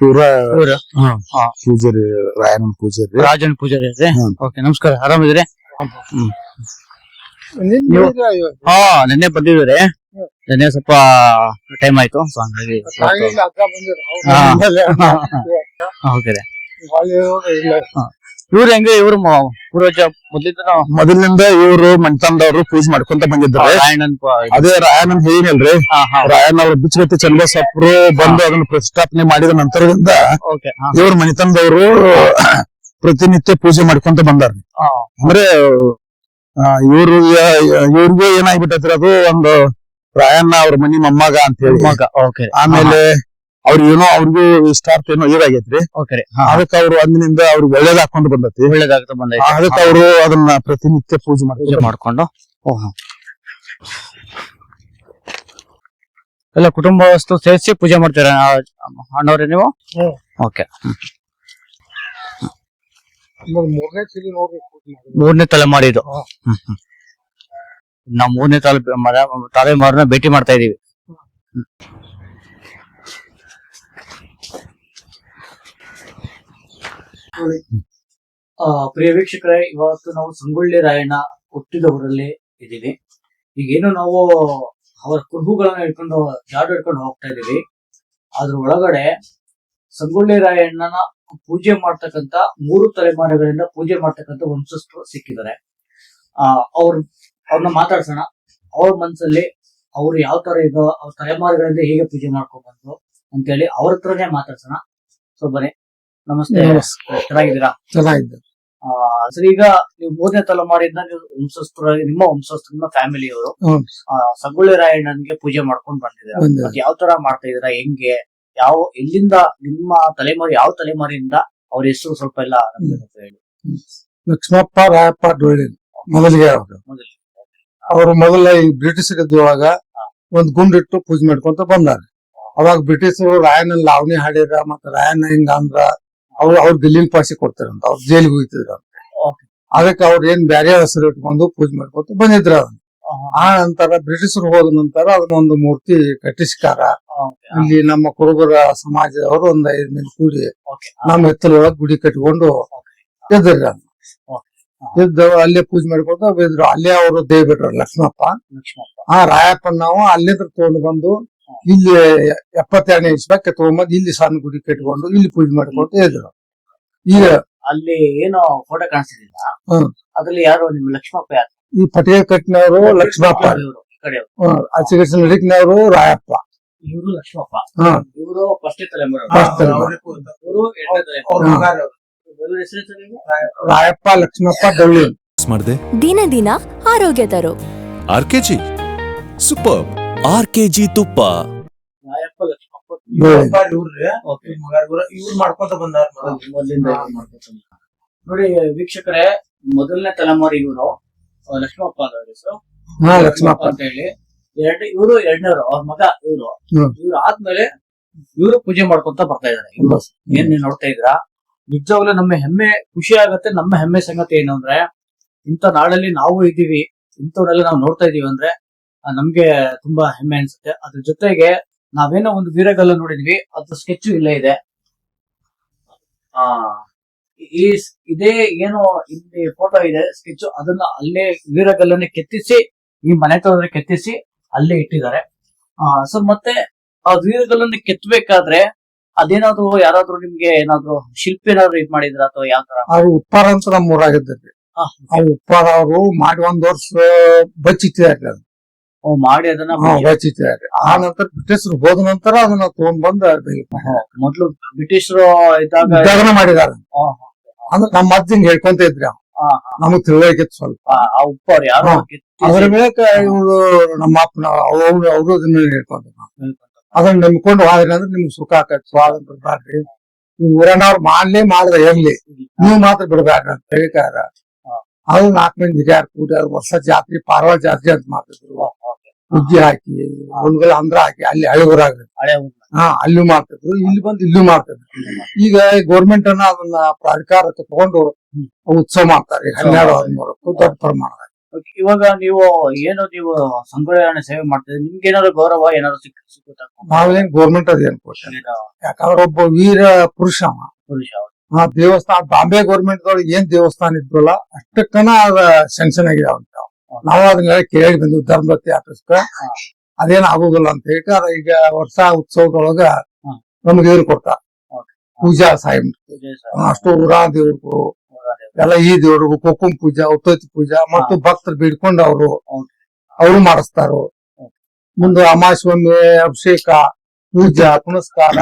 ಇವ್ರ ಇವ್ರು ಪೂಜಾರಿ ರಾಯಣ್ಣನ ಪೂಜಾರಿ ರಾಜನ್ ಪೂಜಾರಿ ಇದೆ. ಹ್ಮ್. ಓಕೆ, ನಮಸ್ಕಾರ, ಆರಾಮಿದ್ರಿ? ನಿನ್ನೆ ಬಂದಿದ್ರಿ. ನಿನ್ನೆ ಸ್ವಲ್ಪ ಟೈಮ್ ಆಯ್ತು, ಸೊ ಹಂಗಾಗಿ ಓಕೆ. ಇವ್ರು ಹೆಂಗೆ, ಇವ್ರು ಪೂರ್ವಜ ಮೊದಲಿನಿಂದ ಇವ್ರು ಮಣ್ತಂದವ್ರು ಪೂಜೆ ಮಾಡ್ಕೊಂತ ಬಂದಿದ್ದಾರೆ. ರಾಯಣ್ಣನ್ ಅದೇ ರಾಯಣ್ಣನ್ ಹೇಳಿನಲ್ರಿ, ರಾಯಣ್ಣ ಅವ್ರ ಬಿಚ್ಚಗತ್ತಿ ಚನ್ನಬಸಪ್ಪರು ಬಂದು ಅದನ್ನ ಪ್ರತಿಷ್ಠಾಪನೆ ಮಾಡಿದ ನಂತರದಿಂದ ಇವ್ರ ಮನೆತನದವರು ಪ್ರತಿನಿತ್ಯ ಪೂಜೆ ಮಾಡ್ಕೊಂತ ಬಂದಾರ. ಅಂದ್ರೆ ಇವ್ರಿಗೂ ಏನಾಗ್ಬಿಟ್ಟೈತ್ರಿ, ಅದು ಒಂದು ರಾಯಣ್ಣ ಅವ್ರ ಮನಿ ಮೊಮ್ಮಗ ಅಂತ ಹೇಳಿ. ಆಮೇಲೆ ಅವ್ರಿಗೇನೋ ಅವ್ರಿಗೂ ಸ್ಟಾರ್ಟ್ ಏನೋ ಇದಾಗೈತ್ರಿ. ಅದಕ್ಕೆ ಅವ್ರು ಅಂದಿನಿಂದ ಅವ್ರಿಗೆ ಒಳ್ಳೇದಾಕೊಂಡು ಬಂದೈತಿ. ಅದಕ್ಕೆ ಅವರು ಅದನ್ನ ಪ್ರತಿನಿತ್ಯ ಪೂಜೆ ಮಾಡ್ಕೊಂಡು ಎಲ್ಲ ಕುಟುಂಬಸ್ಥರು ಸೇರಿಸಿ ಪೂಜೆ ಮಾಡ್ತೀರ ಅಣ್ಣವ್ರೆ ನೀವು? ಓಕೆ. ಮೂರನೇ ತಲೆಮಾರಿ ಇದು. ನಾವು ಮೂರನೇ ತಲೆಮಾರನ್ನ ಭೇಟಿ ಮಾಡ್ತಾ ಇದೀವಿ. ಪ್ರಿಯ ವೀಕ್ಷಕರೇ, ಇವತ್ತು ನಾವು ಸಂಗೊಳ್ಳಿ ರಾಯಣ್ಣ ಹುಟ್ಟಿದ ಊರಲ್ಲಿ ಇದೀವಿ. ಈಗೇನು ನಾವು ಅವರ ಕುರುಹುಗಳನ್ನ ಹಿಡ್ಕೊಂಡು ಜಾಡು ಹಿಡ್ಕೊಂಡು ಹೋಗ್ತಾ ಇದೀವಿ. ಅದ್ರ ಒಳಗಡೆ ಸಂಗೊಳ್ಳಿ ರಾಯಣ್ಣನ ಪೂಜೆ ಮಾಡ್ತಕ್ಕಂತ 3 ತಲೆಮಾರುಗಳಿಂದ ಪೂಜೆ ಮಾಡ್ತಕ್ಕಂತ ವಂಶಸ್ಥರು ಸಿಕ್ಕಿದ್ದಾರೆ. ಅವ್ರನ್ನ ಮಾತಾಡ್ಸೋಣ. ಅವ್ರ ಮನ್ಸಲ್ಲಿ ಅವ್ರು ಯಾವ ತರ ಇದೋ, ಅವ್ರ ತಲೆಮಾರುಗಳಿಂದ ಹೇಗೆ ಪೂಜೆ ಮಾಡ್ಕೊಂಡ್ ಬಂದ್ರು ಅಂತೇಳಿ ಅವ್ರ ಹತ್ರನೇ ಮಾತಾಡ್ಸೋಣ. ಸೊ ಬನ್ನಿ. ನಮಸ್ತೆ, ಚೆನ್ನಾಗಿದ್ದೀರಾ? ಚೆನ್ನಾಗಿದೆ ಸರ್, ಈಗ ನೀವು 3ನೇ ತಲೆಮಾರಿಂದ ನೀವು ನಿಮ್ಮ ವಂಶಸ್ಥರು, ನಿಮ್ಮ ಫ್ಯಾಮಿಲಿಯವರು ಸಂಗೊಳ್ಳಿ ರಾಯಣ್ಣನ್ಗೆ ಪೂಜೆ ಮಾಡ್ಕೊಂಡ್ ಬಂದಿದ್ದೀರಾ. ಮತ್ತೆ ಯಾವ ತರ ಮಾಡ್ತಾ ಇದೀರಾ, ಹೆಂಗೆ, ಎಲ್ಲಿಂದ ನಿಮ್ಮ ತಲೆಮಾರಿ, ಯಾವ ತಲೆಮಾರಿಯಿಂದ ಅವ್ರ ಹೆಸರು ಸ್ವಲ್ಪ ಎಲ್ಲ ಹೇಳಿ. ಲಕ್ಷ್ಮಪ್ಪ ರಾಯಪ್ಪ ಡೊಳ್ಳಿ ಮೊದಲಿಗೆ ಅವರು ಮೊದಲ ಈ ಬ್ರಿಟಿಷ್ ಇದ್ದೊಳಗ ಒಂದ್ ಗುಂಡಿಟ್ಟು ಪೂಜೆ ಮಾಡ್ಕೊಂತ ಬಂದಾರ. ಅವಾಗ ಬ್ರಿಟಿಷರು ರಾಯಣ್ಣ ಲಾವಣಿ ಹಾಡಿರ, ಮತ್ತ ರಾಯಣ್ಣ ಹಿಂಗ ಅಂದ್ರ ಅವ್ರ ದಿಲ್ಲಿನ ಪಾಸಿ ಕೊಡ್ತಾರಂತ, ಅವ್ರ ಜೈಲಿಗೆ ಹೋಗ್ತಿದ್ರ. ಅದಕ್ಕೆ ಅವ್ರ ಏನ್ ಬ್ಯಾರೆ ಹೆಸರು ಇಟ್ಕೊಂಡು ಪೂಜೆ ಮಾಡ್ಕೊಂತ ಬಂದಿದ್ರ. ಆ ನಂತರ ಬ್ರಿಟಿಷರು ಹೋದ ನಂತರ ಅದನ್ನೊಂದು ಮೂರ್ತಿ ಕಟ್ಟಿಸ್ಕಾರ. ಇಲ್ಲಿ ನಮ್ಮ ಕುರುಬರ ಸಮಾಜದವರು ಒಂದ್ 5 ಮಂದಿ ಕೂಡಿ ನಮ್ಮ ಹಿತ್ತಲೊಳಗ ಗುಡಿ ಕಟ್ಕೊಂಡು ಇದ್ರಿ. ಇದ್ದು ಅಲ್ಲೇ ಪೂಜೆ ಮಾಡ್ಕೊಂಡು ಇದ್ರು. ಅಲ್ಲೇ ಅವರು ದೇವ್ ಬಿಟ್ರ ಲಕ್ಷ್ಮಪ್ಪ. ರಾಯಪ್ಪನ ನಾವು ಅಲ್ಲಿಂದ ತಗೊಂಡು ಬಂದು ಇಲ್ಲಿ 72ನೇ ಇಸ್ಬಕ್ಕೆ ತಗೊಂಡ್ಬಂದು ಇಲ್ಲಿ ಸಣ್ಣ ಗುಡಿ ಕಟ್ಕೊಂಡು ಇಲ್ಲಿ ಪೂಜೆ ಮಾಡ್ಕೊಂಡು ಇದ್ರು. ಈಗ ಅಲ್ಲಿ ಏನೋ ಫೋಟೋ ಕಾಣಿಸ್ತಿಲ್ಲ, ಅದ್ರಲ್ಲಿ ಯಾರು ನಿಮ್ಮ ಲಕ್ಷ್ಮಪ್ಪ? ಯಾರು? ಈ ಪಟೇಲ್ ಕಟ್ಟಿನವರು ಲಕ್ಷ್ಮಪ್ಪ, ನಡಿಕ್ನವರು ರಾಯಪ್ಪ, ಇವರು ಲಕ್ಷ್ಮಪ್ಪ. ಇವರು ಫಸ್ಟ್ ತಲೆಮಾರು, ರಾಯಪ್ಪ ಲಕ್ಷ್ಮಪ್ಪ ಡೊಳ್ಳಿ. ದಿನ ದಿನ ಆರೋಗ್ಯ ತರೋ ಆರ್ಕೆಜಿ ಸೂಪರ್, ಆರ್ಕೆಜಿ ತುಪ್ಪ. ರಾಯಪ್ಪ ಲಕ್ಷ್ಮಪ್ಪ ಇವ್ರು ಮಾಡ್ಕೊಂತ ಬಂದಾರ ನೋಡಿ ವೀಕ್ಷಕರೇ. ಮೊದಲನೇ ತಲೆಮಾರಿ ಇವರು ಲಕ್ಷ್ಮಪ್ಪ ಅಂತ ಹೆಸರು, ಲಕ್ಷ್ಮಪ್ಪ ಅಂತ ಹೇಳಿ. ಇವರು ಎರಡನೇವರು, ಅವ್ರ ಮಗ ಇವ್ರು. ಇವ್ರು ಆದ್ಮೇಲೆ ಇವರು ಪೂಜೆ ಮಾಡ್ಕೊಂತ ಬರ್ತಾ ಇದಾರೆ. ಏನ್ ನೀವು ನೋಡ್ತಾ ಇದ್ರಾ, ನಿಜವಾಗ್ಲೂ ನಮ್ಮ ಹೆಮ್ಮೆ, ಖುಷಿ ಆಗತ್ತೆ. ನಮ್ಮ ಹೆಮ್ಮೆ ಸಂಗತಿ ಏನು ಅಂದ್ರೆ, ಇಂಥ ನಾಡಲ್ಲಿ ನಾವು ಇದ್ದೀವಿ, ಇಂಥವ್ರೆಲ್ಲ ನಾವು ನೋಡ್ತಾ ಇದೀವಿ ಅಂದ್ರೆ ನಮ್ಗೆ ತುಂಬಾ ಹೆಮ್ಮೆ ಅನ್ಸುತ್ತೆ. ಅದ್ರ ಜೊತೆಗೆ ನಾವೇನೋ ಒಂದು ವೀರಗಲ್ಲ ನೋಡಿದ್ವಿ, ಅದ್ರ ಸ್ಕೆಚ್ ಇಲ್ಲೇ ಇದೆ. ಇದೇ ಏನೋ ಇಲ್ಲಿ ಫೋಟೋ ಇದೆ, ಸ್ಕೆಚ್. ಅದನ್ನ ಅಲ್ಲೇ ವೀರಗಲ್ಲನ್ನೇ ಕೆತ್ತಿಸಿ, ಈ ಮನೆ ತೋದ್ರೆ ಕೆತ್ತಿಸಿ ಅಲ್ಲೇ ಇಟ್ಟಿದ್ದಾರೆ. ಸೊ ಮತ್ತೆ ಆ ವೀರಗಲ್ಲನ್ನ ಕೆತ್ತಬೇಕಾದ್ರೆ ಅದೇನಾದ್ರು ಯಾರಾದ್ರೂ ನಿಮ್ಗೆ ಏನಾದ್ರು ಶಿಲ್ಪಿ ಏನಾದ್ರು ಇದ್ ಮಾಡಿದ್ರ ಅಥವಾ ಯಾವ ತರ? ಅವ್ರು ಉಪ್ಪಾರ ಅಂತ ನಮ್ಮ ಊರಾಗಿದ್ರಿ. ಅವ್ರು ಉಪ್ಪಾರ ಅವರು ಮಾಡಿ 1 ವರ್ಷ ಬಚ್ಚಿಟ್ಟಿದ್ದಾರೆ. ಮಾಡಿ ಅದನ್ನ ಬಚ್ಚಿಟ್ಟಿದ್ದಾರೆ. ಆ ನಂತರ ಬ್ರಿಟಿಷರು ಹೋದ ನಂತರ ಅದನ್ನ ತಗೊಂಡ್ ಬಂದ ಮೊದ್ಲು ಬ್ರಿಟಿಷರು ಇದ್ದಾಗ ಮಾಡಿದಾರೆ. ಅಂದ್ರೆ ನಮ್ಮ ಅಜ್ಜಿಂಗ್ ಹೇಳ್ಕೊಂತ ಇದ್ರಿ, ನಮಗ್ ತಿಳುವಳಿಕೆ ಸ್ವಲ್ಪ. ಆ ಉಪ್ಪಾರ ಯಾರು ಅದ್ರ ಮೇಲೆ ಇವ್ರು ನಮ್ಮ ಅಪ್ಪನ ಅವರು ಅದನ್ನ ಹೇಳ್ಕೊಂತ, ಅದನ್ನ ನಂಬ್ಕೊಂಡು ಹೋದ್ರಿ ಅಂದ್ರೆ ನಿಮ್ಗೆ ಸುಖ ಆಕತ್, ಸ್ವಾತಂತ್ರ್ಯ ಬ್ಯಾಡ್ರಿ, ನೀವು ಊರನವ್ರು ಮಾಡ್ದ ಇರ್ಲಿ, ನೀವು ಮಾತ್ರ ಬಿಡ್ಬೇಡ್ರಿ ಅಂತ ಹೇಳಿಕಾರ. ಅದು 4 ಮಂದಿ ಹಿರಿಯರು ಕೂಡಿ ವರ್ಷ ಜಾತ್ರೆ, ಪಾರ್ವಾಳ ಜಾತ್ರೆ ಅಂತ ಮಾಡ್ತಿದ್ರು. ಉಜ್ಜಿ ಹಾಕಿ ಒಂದ್ಗಳ ಅಂದ್ರ ಹಾಕಿ ಅಲ್ಲಿ ಹಳೆ ಊರಾಗ ಅಲ್ಲೂ ಮಾಡ್ತಿದ್ರು, ಇಲ್ಲಿ ಬಂದು ಇಲ್ಲೂ ಮಾಡ್ತಿದ್ರು. ಈಗ ಗೌರ್ಮೆಂಟ್ ಅನ್ನ ಅದನ್ನ ಅಧಿಕಾರಕ್ಕೆ ತಗೊಂಡು ಉತ್ಸವ ಮಾಡ್ತಾರೆ 12-13 ದೊಡ್ಡ ಪ್ರಮಾಣದಾಗ. Okay, ಇವಾಗ ನೀವು ಸಂಗೊಳ್ಳಿ ರಾಯಣ್ಣ ಸೇವೆ ಮಾಡ್ತಿದ್ರೆ ನಿಮ್ಗೆ ಏನಾದ್ರು ಗೌರವ ಏನಾದ್ರು ಸಿಕ್ಕುತ್ತಾ? ನಾವೇನ್ ಗೌರ್ಮೆಂಟ್ ಅದೇನ್ ಕೊಡ್ತಾರೆ, ಯಾಕಂದ್ರೆ ಒಬ್ಬ ವೀರ ಪುರುಷ ಅವ. ಪುರುಷ ಅವ್ರು. ಆ ದೇವಸ್ಥಾನ ಬಾಂಬೆ ಗೌರ್ಮೆಂಟ್ ದೊಳಗೆ ಏನ್ ದೇವಸ್ಥಾನ ಇದ್ರಲ್ಲ ಅಷ್ಟಕ್ಕನ ಅದ ಸೆನ್ಷನ್ ಆಗಿದೆ ಅಂತ ನಾವು ಅದನ್ನ ಕೇಳಿ ಬಂದ್ವಿ ಧರ್ಮದತ್ತಿ ಆಫೀಸ್ಕ. ಅದೇನ್ ಆಗುದಿಲ್ಲ ಅಂತ ಹೇಳಿ ಈಗ ವರ್ಷ ಉತ್ಸವದೊಳಗ ನಮ್ಗೆ ಇವ್ರು ಕೊಡ್ತಾರ ಪೂಜಾ ಸಾಯಿ ಅಷ್ಟು ಊರ ದೇವ್ರಿಗೂ ಎಲ್ಲ ಈ ದೇವ್ರಿಗೂ ಕುಕುಂ ಪೂಜಾ ಉತ್ತತ್ತಿ ಪೂಜಾ ಮತ್ತು ಭಕ್ತರು ಬೇಡ್ಕೊಂಡು ಅವರು ಮಾಡಿಸ್ತಾರ. ಮುಂದೆ ಅಮಾವಾಸ್ಯೆ ಅಭಿಷೇಕ ಪೂಜಾ ಪುನಸ್ಕಾರ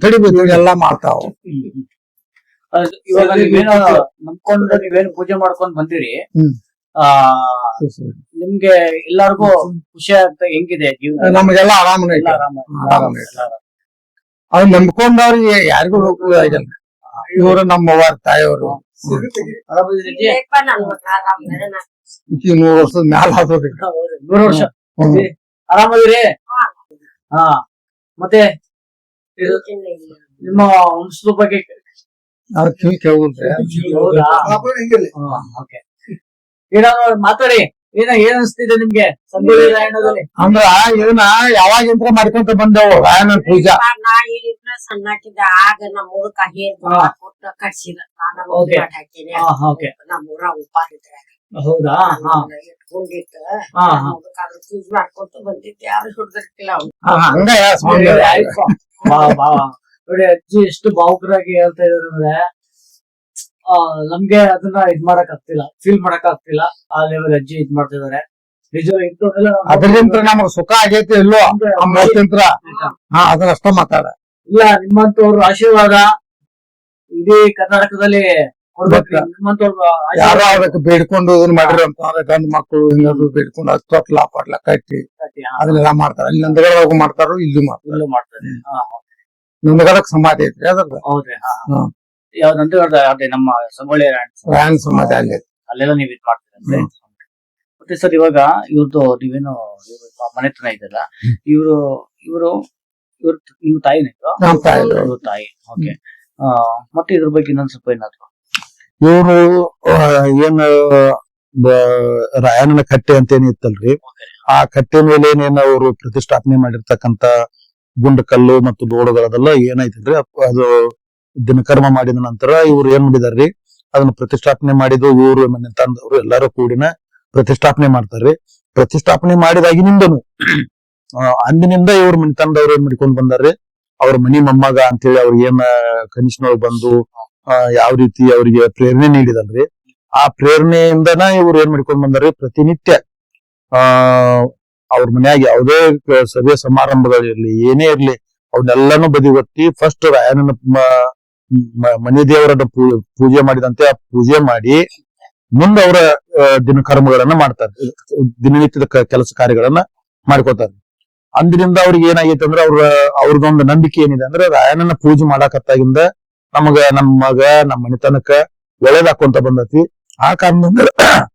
ಗಡಿಬಿಡಿ ಎಲ್ಲಾ ಮಾಡ್ತಾವ. ಇವಾಗ ನೀವೇನೋ ನಂಬ್ಕೊಂಡು ನೀವೇನು ಪೂಜೆ ಮಾಡ್ಕೊಂಡ್ ಬಂದಿರಿ, ನಿಮ್ಗೆ ಎಲ್ಲಾರ್ಗು ಖುಷಿ ಆಗ್ತಾ ಹೆಂಗಿದೆ ಜೀವನ? ನಮಗೆಲ್ಲ ಆರಾಮನೇ ಎಲ್ಲ ಆರಾಮನೇ ಅದ್ ನಂಬ್ಕೊಂಡವ್ರಿಗೆ ಯಾರಿಗೂ ಆಗಿಲ್ಲ. ಇವರು ನಮ್ಮವ್ವ ತಾಯಿಯವರು ಆರಾಮದಿರಿ? ಈ 100 ವರ್ಷದ ಮ್ಯಾಲ ಆದ್ರಿ. 100 ವರ್ಷ ಆರಾಮದಿರಿ? ಹಾ, ಮತ್ತೆ ನಿಮ್ಮ ವಂಶದ ಬಗ್ಗೆ ನಾವ್ ಕಿವಿ ಕೇಳುದ್ರಿ. ಏನಾದ್ರು ಮಾತಾಡಿ. ಏನ್ ಅನ್ಸ್ತಿದೆ ನಿಮ್ಗೆ ಸಂಗೊಳ್ಳಿ ರಾಯಣ್ಣದಲ್ಲಿ? ಅಂದ್ರ ಇದನ್ನ ಯಾವಾಗಿಂತ್ರ ಮಾಡ್ಕೊಂತ ಬಂದವು ರಾಯಣ್ಣ ಪೂಜಾ. ಸಣ್ಣಕ್ಕಿದ್ದ ಆಗ ನಮ್ಮ ಊರಕ್ಕ ಕೊಟ್ಟು ಕಟ್ಸಿದ ನಮ್ಮೂರ ಉಪ್ಪಾರಿದ್ರೆ ಹೌದಾ? ಇಟ್ಕೊಂಡಿತ್ತು ಪೂಜೆ ಮಾಡ್ಕೊಂತ ಬಂದಿತ್ತು. ಯಾರು ಹುಡ್ದಿರ್ತಿಲ್ಲ ಹಂಗ ನೋಡಿ ಅಜ್ಜಿ ಎಷ್ಟು ಭಾವುಕರಾಗಿ ಹೇಳ್ತಾ ಇದಾರೆ ಅಂದ್ರೆ ನಮ್ಗೆ ಅದನ್ನ ಇದ್ ಮಾಡಕ್ ಆಗ್ತಿಲ್ಲ, ಫೀಲ್ ಮಾಡಕ್ ಆಗ್ತಿಲ್ಲ. ಆ ಲೆವೆಲ್ ಅಜ್ಜಿ ಇದ್ ಮಾಡ್ತಿದಾರೆ ನಿಜ. ಅದ್ರಿಂದ ನಮಗ್ ಸುಖ ಆಗೈತಿ ಇಲ್ಲೋ ಮೂವತ್ತಿಂತ್ರ ಅದನ್ನಷ್ಟ ಮಾತಾಡ ಇಲ್ಲ. ನಿಮ್ಮಂತವ್ರ ಆಶೀರ್ವಾದ ಇಡೀ ಕರ್ನಾಟಕದಲ್ಲಿ ಕೊಡ್ಬೇಕು. ನಿಮ್ಮಂತವ್ರ ಯಾರೋ ಅದಕ್ಕೆ ಬೇಡ್ಕೊಂಡು ಇದನ್ನ ಮಾಡಿರೋ ಅಂತ ಗಂಡ್ ಮಕ್ಕಳು ಹಿಂಗಾದ್ರು ಬೇಡ್ಕೊಂಡು ತೊಟ್ಲ ಪಟ್ಲ ಕಟ್ಟಿ ಅದನ್ನೆಲ್ಲ ಮಾಡ್ತಾರ. ಅಲ್ಲಿ ನಂದಗಡದಾಗ ಮಾಡ್ತಾರೋ ಇಲ್ಲೂ ಮಾಡ್ತಾರೆ. ನಂದಗಡಕ್ ಸಮಾಧಿ ಐತ್ರಿ ಅದ್ರದ್ದು. ಹೌದ್ರಿ? ಯಾವ ನಂದಗಡ ಅದೇ ನಮ್ಮ ಸಂಗೊಳ್ಳಿ ರಾಯಣ್ಣ ಸಮಾಧಿ ಅಲ್ಲಿ ಅಲ್ಲೆಲ್ಲ ನೀವ್ ಇದ್ ಮಾಡ್ತೀರಂತೆ. ಮತ್ತೆ ಸರ್ ಇವಾಗ ಇವ್ರದ್ದು ನೀವೇನು ಮನೆತನ ಇದೆಲ್ಲ, ಇವ್ರು ನಿಮ್ಮ ತಾಯಿನೇ? ಇವ್ರ ತಾಯಿ. ಓಕೆ. ಮತ್ತೆ ಇದ್ರ ಬಗ್ಗೆ ಇನ್ನೊಂದ್ ಸ್ವಲ್ಪ ಏನಾದ್ರು ಇವರು ಏನ್ ರಾಯಣ್ಣನ ಕಟ್ಟೆ ಅಂತ ಏನಿತ್ತಲ್ರಿ, ಆ ಕಟ್ಟೆ ಮೇಲೆ ಏನೇನು ಅವರು ಪ್ರತಿಷ್ಠಾಪನೆ ಮಾಡಿರ್ತಕ್ಕಂತ ಗುಂಡು ಕಲ್ಲು ಮತ್ತು ದೋಡುಗಳದೆಲ್ಲ ಏನೈತಿಲ್ರಿ ಅದು ದಿನಕರ್ಮ ಮಾಡಿದ ನಂತರ ಇವ್ರು ಏನ್ ಮಾಡಿದಾರ್ರಿ, ಅದನ್ನ ಪ್ರತಿಷ್ಠಾಪನೆ ಮಾಡಿದ್ದು ಇವ್ರು ತಂದವರು ಎಲ್ಲಾರು ಕೂಡಿನ ಪ್ರತಿಷ್ಠಾಪನೆ ಮಾಡ್ತಾರ್ರಿ. ಪ್ರತಿಷ್ಠಾಪನೆ ಮಾಡಿದಾಗಿನಿಂದನು ಅಂದಿನಿಂದ ಇವ್ರ ಮನೆ ತಂದವ್ರು ಏನ್ ಮಾಡ್ಕೊಂಡ್ ಬಂದಾರ್ರಿ, ಅವ್ರ ಮನಿ ಮೊಮ್ಮಗ ಅಂತೇಳಿ ಅವ್ರಿಗೆ ಏನ್ ಕನಿಷ್ಠನೊಳಗ್ ಬಂದು ಯಾವ ರೀತಿ ಅವ್ರಿಗೆ ಪ್ರೇರಣೆ ನೀಡಿದಲ್ರಿ, ಆ ಪ್ರೇರಣೆಯಿಂದನ ಇವ್ರು ಏನ್ ಮಾಡ್ಕೊಂಡ್ ಬಂದಾರ್ರಿ, ಪ್ರತಿನಿತ್ಯ ಅವ್ರ ಮನ್ಯಾಗ ಯಾವುದೇ ಸಭೆ ಸಮಾರಂಭಗಳಿರ್ಲಿ ಏನೇ ಇರ್ಲಿ ಅವನ್ನೆಲ್ಲಾನು ಬದಿಗೊತ್ತಿ ಫಸ್ಟ್ ರಾಯಣ್ಣನ ಮನೆ ದೇವರ ಪೂಜೆ ಮಾಡಿದಂತೆ ಆ ಪೂಜೆ ಮಾಡಿ ಮುಂದೆ ಅವರ ದಿನಕರ್ಮಗಳನ್ನ ಮಾಡ್ತಾರೆ, ದಿನನಿತ್ಯದ ಕೆಲಸ ಕಾರ್ಯಗಳನ್ನ ಮಾಡ್ಕೋತಾರೆ. ಅಂದಿನಿಂದ ಅವ್ರಿಗೆ ಏನಾಗೈತೆ ಅಂದ್ರೆ ಅವ್ರದೊಂದು ನಂಬಿಕೆ ಏನಿದೆ ಅಂದ್ರೆ ರಾಯಣ್ಣನ ಪೂಜೆ ಮಾಡಾಕತ್ತಾಗಿಂದ ನಮ್ಮ ಮಗ ನಮ್ಮ ಮನೆತನಕ್ಕ ಒಳ್ಳೇದಾಕೊಂತ ಬಂದತಿ. ಆ ಕಾರಣದಿಂದ